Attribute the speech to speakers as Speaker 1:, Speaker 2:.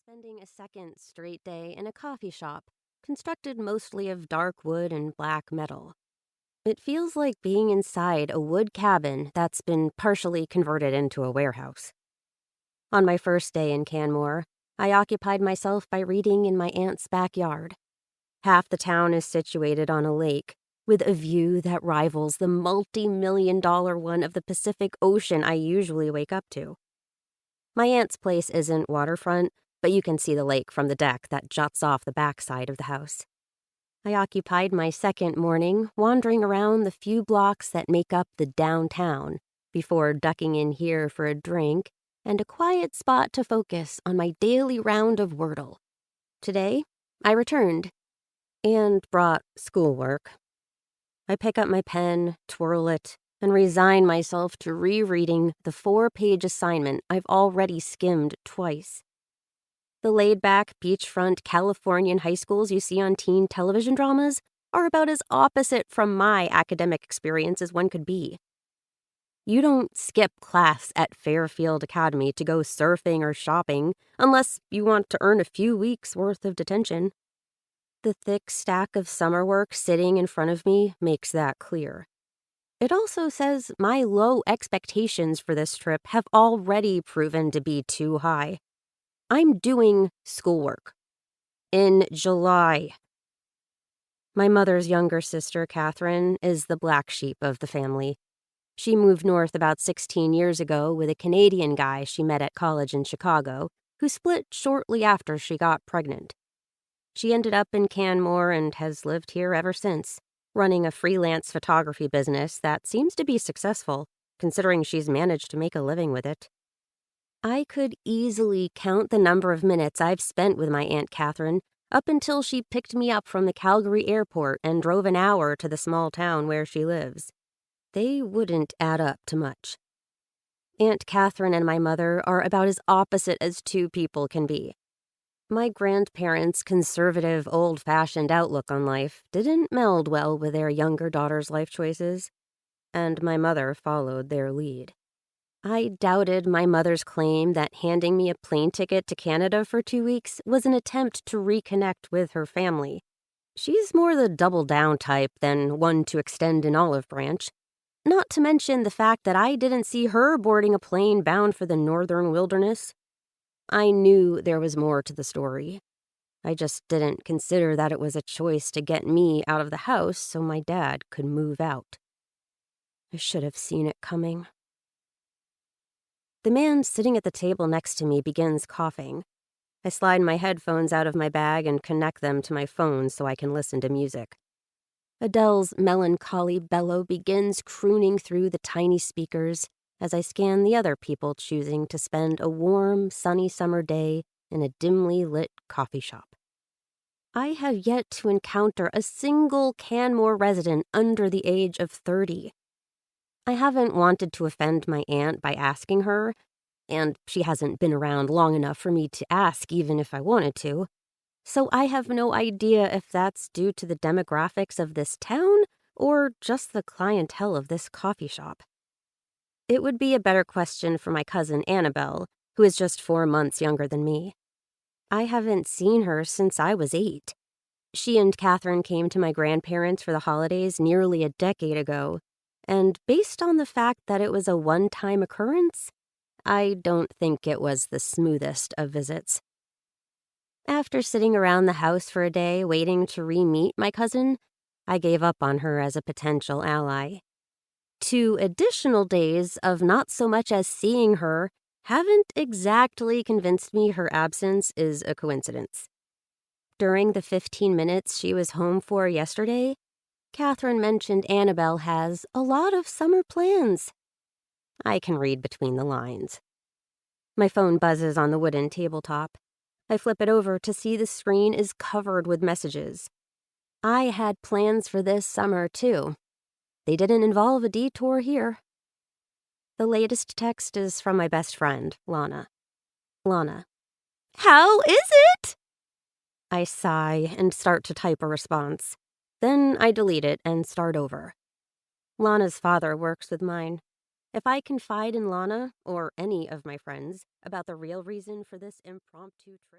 Speaker 1: spending a second straight day in a coffee shop, constructed mostly of dark wood and black metal. It feels like being inside a wood cabin that's been partially converted into a warehouse. On my first day in Canmore, I occupied myself by reading in my aunt's backyard. Half the town is situated on a lake, with a view that rivals the multi-million-dollar one of the Pacific Ocean I usually wake up to. My aunt's place isn't waterfront, but you can see the lake from the deck that juts off the backside of the house. I occupied my second morning wandering around the few blocks that make up the downtown before ducking in here for a drink and a quiet spot to focus on my daily round of Wordle. Today, I returned and brought schoolwork. I pick up my pen, twirl it, and resign myself to rereading the 4-page assignment I've already skimmed twice. The laid-back, beachfront Californian high schools you see on teen television dramas are about as opposite from my academic experience as one could be. You don't skip class at Fairfield Academy to go surfing or shopping unless you want to earn a few weeks' worth of detention. The thick stack of summer work sitting in front of me makes that clear. It also says my low expectations for this trip have already proven to be too high. I'm doing schoolwork. In July. My mother's younger sister, Catherine, is the black sheep of the family. She moved north about 16 years ago with a Canadian guy she met at college in Chicago, who split shortly after she got pregnant. She ended up in Canmore and has lived here ever since, running a freelance photography business that seems to be successful, considering she's managed to make a living with it. I could easily count the number of minutes I've spent with my Aunt Catherine up until she picked me up from the Calgary airport and drove an hour to the small town where she lives. They wouldn't add up to much. Aunt Catherine and my mother are about as opposite as two people can be. My grandparents' conservative, old-fashioned outlook on life didn't meld well with their younger daughter's life choices, and my mother followed their lead. I doubted my mother's claim that handing me a plane ticket to Canada for 2 weeks was an attempt to reconnect with her family. She's more the double-down type than one to extend an olive branch. Not to mention the fact that I didn't see her boarding a plane bound for the northern wilderness. I knew there was more to the story. I just didn't consider that it was a choice to get me out of the house so my dad could move out. I should have seen it coming. The man sitting at the table next to me begins coughing. I slide my headphones out of my bag and connect them to my phone so I can listen to music. Adele's melancholy bellow begins crooning through the tiny speakers as I scan the other people choosing to spend a warm, sunny summer day in a dimly lit coffee shop. I have yet to encounter a single Canmore resident under the age of 30. I haven't wanted to offend my aunt by asking her, and she hasn't been around long enough for me to ask even if I wanted to, so I have no idea if that's due to the demographics of this town or just the clientele of this coffee shop. It would be a better question for my cousin Annabelle, who is just 4 months younger than me. I haven't seen her since I was 8. She and Catherine came to my grandparents for the holidays nearly a decade ago, and based on the fact that it was a one-time occurrence, I don't think it was the smoothest of visits. After sitting around the house for a day waiting to re-meet my cousin, I gave up on her as a potential ally. 2 additional days of not so much as seeing her haven't exactly convinced me her absence is a coincidence. During the 15 minutes she was home for yesterday, Catherine mentioned Annabelle has a lot of summer plans. I can read between the lines. My phone buzzes on the wooden tabletop. I flip it over to see the screen is covered with messages. I had plans for this summer, too. They didn't involve a detour here. The latest text is from my best friend, Lana. Lana. How is it? I sigh and start to type a response. Then I delete it and start over. Lana's father works with mine. If I confide in Lana, or any of my friends, about the real reason for this impromptu trip...